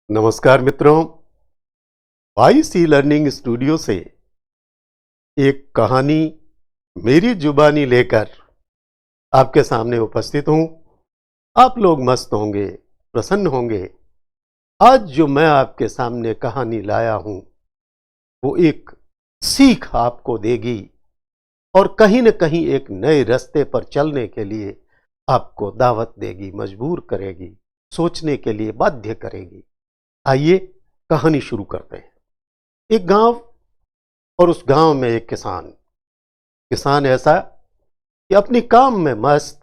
नमस्कार मित्रों, YC learning studio से एक कहानी मेरी जुबानी लेकर आपके सामने उपस्थित हूं। आप लोग मस्त होंगे, प्रसन्न होंगे। आज जो मैं आपके सामने कहानी लाया हूं वो एक सीख आपको देगी और कहीं न कहीं एक नए रास्ते पर चलने के लिए आपको दावत देगी, मजबूर करेगी, सोचने के लिए बाध्य करेगी। आइए कहानी शुरू करते हैं। एक गांव और उस गांव में एक किसान ऐसा कि अपनी काम में मस्त,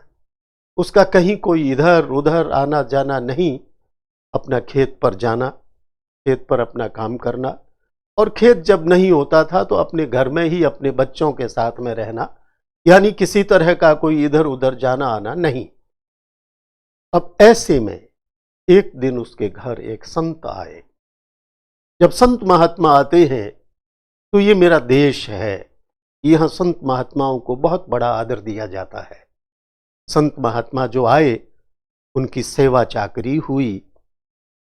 उसका कहीं कोई इधर उधर आना जाना नहीं। अपना खेत पर जाना, खेत पर अपना काम करना, और खेत जब नहीं होता था तो अपने घर में ही अपने बच्चों के साथ में रहना, यानी किसी तरह का कोई इधर उधर जाना आना नहीं। अब ऐसे में एक दिन उसके घर एक संत आए। जब संत महात्मा आते हैं तो ये मेरा देश है, यहां संत महात्माओं को बहुत बड़ा आदर दिया जाता है। संत महात्मा जो आए उनकी सेवा चाकरी हुई,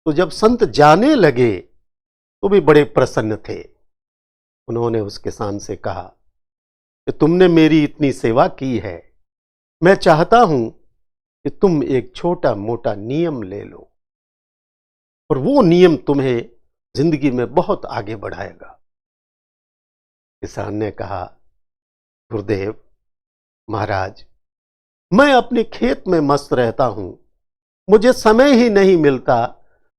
तो जब संत जाने लगे तो भी बड़े प्रसन्न थे। उन्होंने उस किसान से कहा कि तुमने मेरी इतनी सेवा की है, मैं चाहता हूं कि तुम एक छोटा मोटा नियम ले लो और वो नियम तुम्हें जिंदगी में बहुत आगे बढ़ाएगा। किसान ने कहा, गुरुदेव महाराज, मैं अपने खेत में मस्त रहता हूं, मुझे समय ही नहीं मिलता,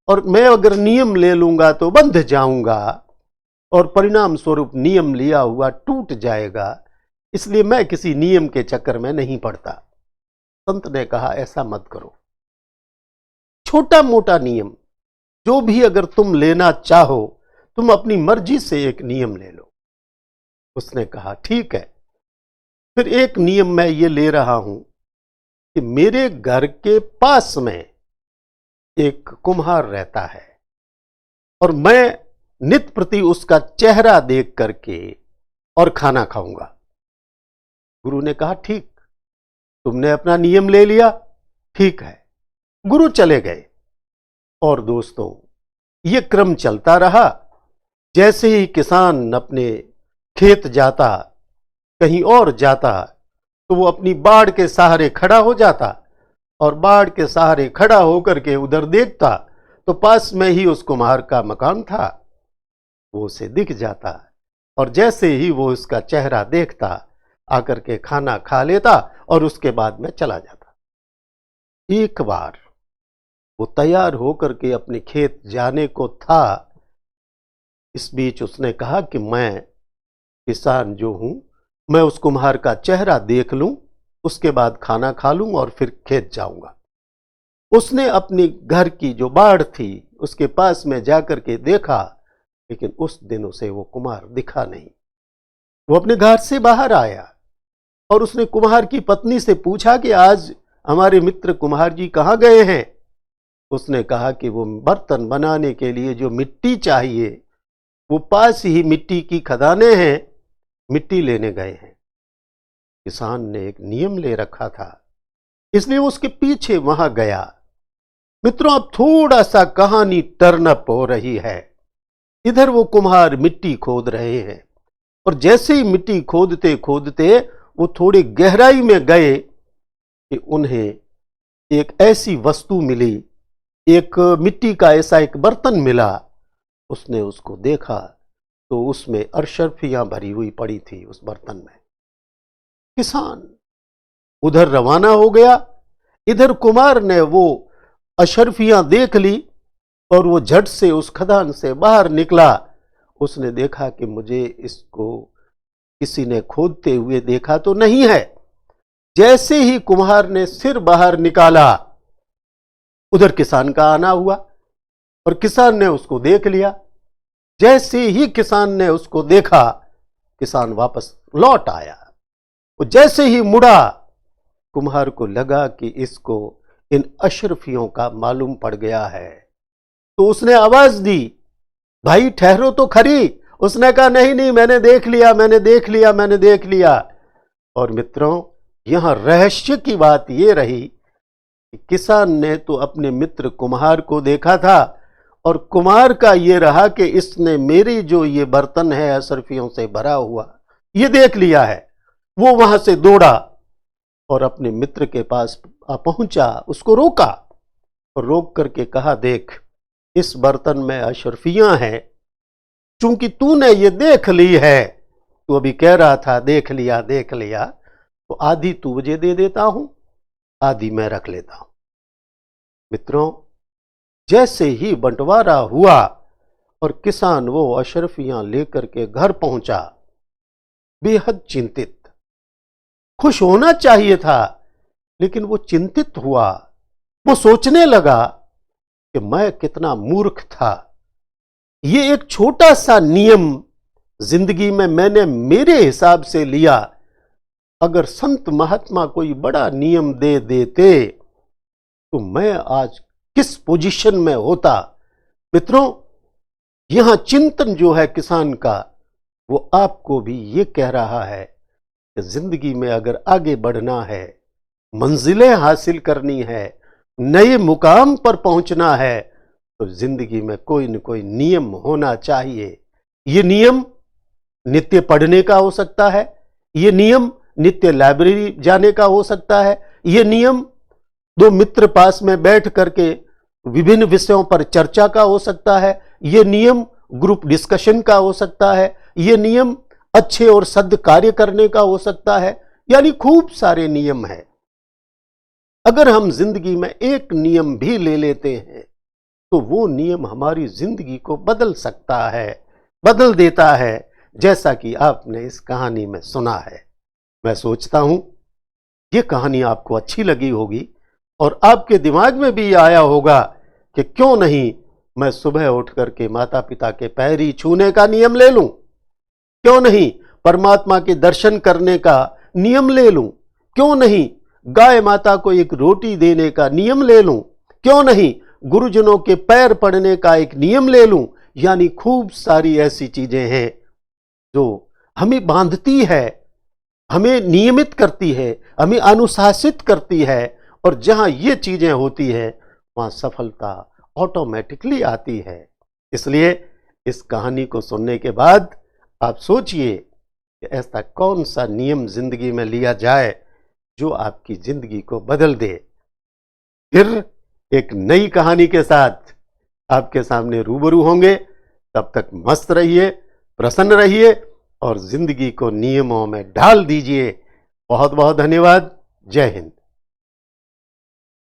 और मैं अगर नियम ले लूंगा तो बंध जाऊंगा और परिणाम स्वरूप नियम लिया हुआ टूट जाएगा, इसलिए मैं किसी नियम के चक्कर में नहीं पड़ता। संत ने कहा, ऐसा मत करो, छोटा मोटा नियम जो भी अगर तुम लेना चाहो, तुम अपनी मर्जी से एक नियम ले लो। उसने कहा, ठीक है, फिर एक नियम मैं ये ले रहा हूं कि मेरे घर के पास में एक कुम्हार रहता है और मैं नित प्रति उसका चेहरा देख करके और खाना खाऊंगा। गुरु ने कहा, ठीक, तुमने अपना नियम ले लिया, ठीक है। गुरु चले गए और दोस्तों ये क्रम चलता रहा। जैसे ही किसान अपने खेत जाता, कहीं और जाता, तो वो अपनी बाड़ के सहारे खड़ा हो जाता और बाड़ के सहारे खड़ा होकर के उधर देखता तो पास में ही उस कुम्हार का मकान था। वो उसे दिख जाता और जैसे ही वो उसका चेहरा देखता, आकर के खाना खा लेता और उसके बाद में चला जाता। एक बार वो तैयार होकर के अपने खेत जाने को था, इस बीच उसने कहा कि मैं किसान जो हूं, मैं उस कुम्हार का चेहरा देख लूं, उसके बाद खाना खा लूं और फिर खेत जाऊंगा। उसने अपनी घर की जो बाड़ थी उसके पास में जाकर के देखा, लेकिन उस दिन उसे वो कुम्हार दिखा नहीं। वो अपने घर से बाहर आया और उसने कुम्हार की पत्नी से पूछा कि आज हमारे मित्र कुम्हार जी कहाँ गए हैं। उसने कहा कि वो बर्तन बनाने के लिए जो मिट्टी चाहिए, वो पास ही मिट्टी की खदानें हैं, मिट्टी लेने गए हैं। किसान ने एक नियम ले रखा था, इसलिए उसके पीछे वहां गया। मित्रों, अब थोड़ा सा कहानी टर्नअप हो रही है। इधर वो कुम्हार मिट्टी खोद रहे हैं और जैसे ही मिट्टी खोदते खोदते वो थोड़ी गहराई में गए कि उन्हें एक ऐसी वस्तु मिली, एक मिट्टी का ऐसा एक बर्तन मिला। उसने उसको देखा तो उसमें अरशर्फियां भरी हुई पड़ी थी उस बर्तन में। किसान उधर रवाना हो गया, इधर कुमार ने वो अशर्फियां देख ली और वो झट से उस खदान से बाहर निकला। उसने देखा कि मुझे इसको किसी ने खोदते हुए देखा तो नहीं है। जैसे ही कुम्हार ने सिर बाहर निकाला, उधर किसान का आना हुआ और किसान ने उसको देख लिया। जैसे ही किसान ने उसको देखा, किसान वापस लौट आया। वो जैसे ही मुड़ा, कुम्हार को लगा कि इसको इन अशरफियों का मालूम पड़ गया है, तो उसने आवाज दी, भाई ठहरो तो खरी। उसने कहा, नहीं नहीं, मैंने देख लिया, मैंने देख लिया, मैंने देख लिया। और मित्रों, यहां रहस्य की बात यह रही कि किसान ने तो अपने मित्र कुम्हार को देखा था, और कुमार का ये रहा कि इसने मेरी जो ये बर्तन है अशरफियों से भरा हुआ ये देख लिया है। वो वहां से दौड़ा और अपने मित्र के पास पहुंचा, उसको रोका और रोक करके कहा, देख इस बर्तन में अशरफियां हैं, चूंकि तूने ये देख ली है, तू अभी कह रहा था देख लिया देख लिया, तो आधी तू मुझे दे देता हूं, आधी मैं रख लेता हूं। मित्रों, जैसे ही बंटवारा हुआ और किसान वो अशरफियां लेकर के घर पहुंचा, बेहद चिंतित, खुश होना चाहिए था लेकिन वो चिंतित हुआ। वो सोचने लगा कि मैं कितना मूर्ख था, ये एक छोटा सा नियम जिंदगी में मैंने मेरे हिसाब से लिया, अगर संत महात्मा कोई बड़ा नियम दे देते तो मैं आज किस पोजीशन में होता। मित्रों, यहां चिंतन जो है किसान का, वो आपको भी ये कह रहा है कि जिंदगी में अगर आगे बढ़ना है, मंजिलें हासिल करनी है, नए मुकाम पर पहुंचना है, तो जिंदगी में कोई न कोई नियम होना चाहिए। ये नियम नित्य पढ़ने का हो सकता है, ये नियम नित्य लाइब्रेरी जाने का हो सकता है, ये नियम दो मित्र पास में बैठ करके विभिन्न विषयों पर चर्चा का हो सकता है, ये नियम ग्रुप डिस्कशन का हो सकता है, ये नियम अच्छे और सद कार्य करने का हो सकता है। यानी खूब सारे नियम हैं। अगर हम जिंदगी में एक नियम भी ले लेते हैं तो वो नियम हमारी जिंदगी को बदल सकता है, बदल देता है, जैसा कि आपने इस कहानी में सुना है। मैं सोचता हूं ये कहानी आपको अच्छी लगी होगी और आपके दिमाग में भी आया होगा कि क्यों नहीं मैं सुबह उठ करके माता पिता के पैर ही छूने का नियम ले लूं, क्यों नहीं परमात्मा के दर्शन करने का नियम ले लूं, क्यों नहीं गाय माता को एक रोटी देने का नियम ले लूं, क्यों नहीं गुरुजनों के पैर पड़ने का एक नियम ले लूं। यानी खूब सारी ऐसी चीजें हैं जो हमें बांधती है, हमें नियमित करती है, हमें अनुशासित करती है, और जहां ये चीजें होती है वहां सफलता ऑटोमेटिकली आती है। इसलिए इस कहानी को सुनने के बाद आप सोचिए कि ऐसा कौन सा नियम जिंदगी में लिया जाए जो आपकी जिंदगी को बदल दे। फिर एक नई कहानी के साथ आपके सामने रूबरू होंगे। तब तक मस्त रहिए, प्रसन्न रहिए और जिंदगी को नियमों में ढाल दीजिए। बहुत बहुत धन्यवाद। जय हिंद।